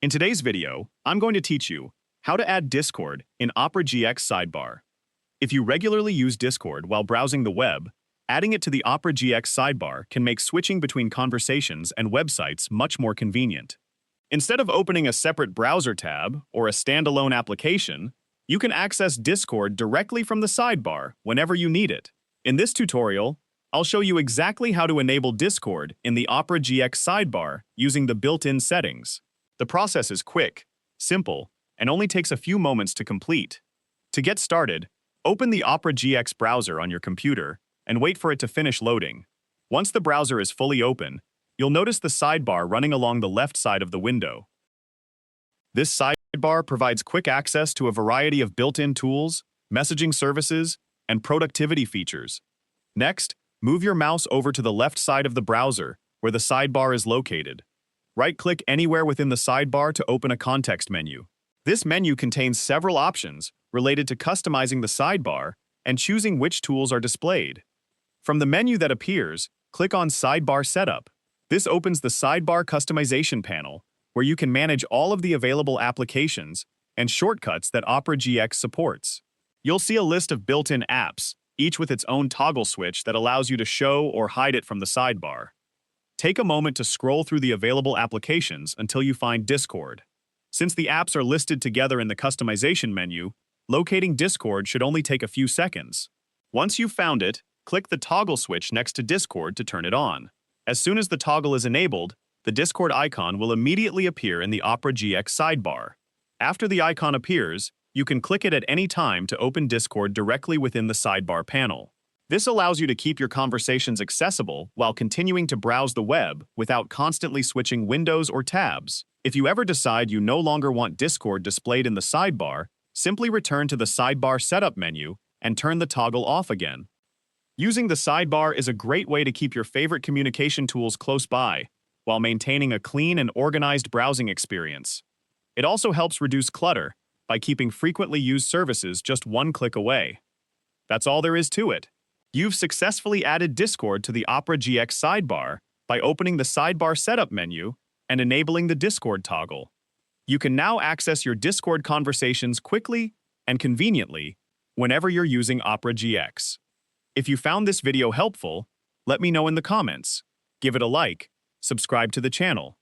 In today's video, I'm going to teach you how to add Discord in Opera GX Sidebar. If you regularly use Discord while browsing the web, adding it to the Opera GX sidebar can make switching between conversations and websites much more convenient. Instead of opening a separate browser tab or a standalone application, you can access Discord directly from the sidebar whenever you need it. In this tutorial, I'll show you exactly how to enable Discord in the Opera GX sidebar using the built-in settings. The process is quick, simple, and only takes a few moments to complete. To get started, open the Opera GX browser on your computer and wait for it to finish loading. Once the browser is fully open, you'll notice the sidebar running along the left side of the window. This sidebar provides quick access to a variety of built-in tools, messaging services, and productivity features. Next, move your mouse over to the left side of the browser, where the sidebar is located. Right-click anywhere within the sidebar to open a context menu. This menu contains several options related to customizing the sidebar and choosing which tools are displayed. From the menu that appears, click on Sidebar Setup. This opens the Sidebar Customization panel, where you can manage all of the available applications and shortcuts that Opera GX supports. You'll see a list of built-in apps, each with its own toggle switch that allows you to show or hide it from the sidebar. Take a moment to scroll through the available applications until you find Discord. Since the apps are listed together in the customization menu, locating Discord should only take a few seconds. Once you've found it, click the toggle switch next to Discord to turn it on. As soon as the toggle is enabled, the Discord icon will immediately appear in the Opera GX sidebar. After the icon appears, you can click it at any time to open Discord directly within the sidebar panel. This allows you to keep your conversations accessible while continuing to browse the web without constantly switching windows or tabs. If you ever decide you no longer want Discord displayed in the sidebar, simply return to the Sidebar Setup menu and turn the toggle off again. Using the sidebar is a great way to keep your favorite communication tools close by, while maintaining a clean and organized browsing experience. It also helps reduce clutter by keeping frequently used services just one click away. That's all there is to it. You've successfully added Discord to the Opera GX sidebar by opening the Sidebar Setup menu and enabling the Discord toggle. You can now access your Discord conversations quickly and conveniently whenever you're using Opera GX. If you found this video helpful, let me know in the comments. Give it a like, subscribe to the channel,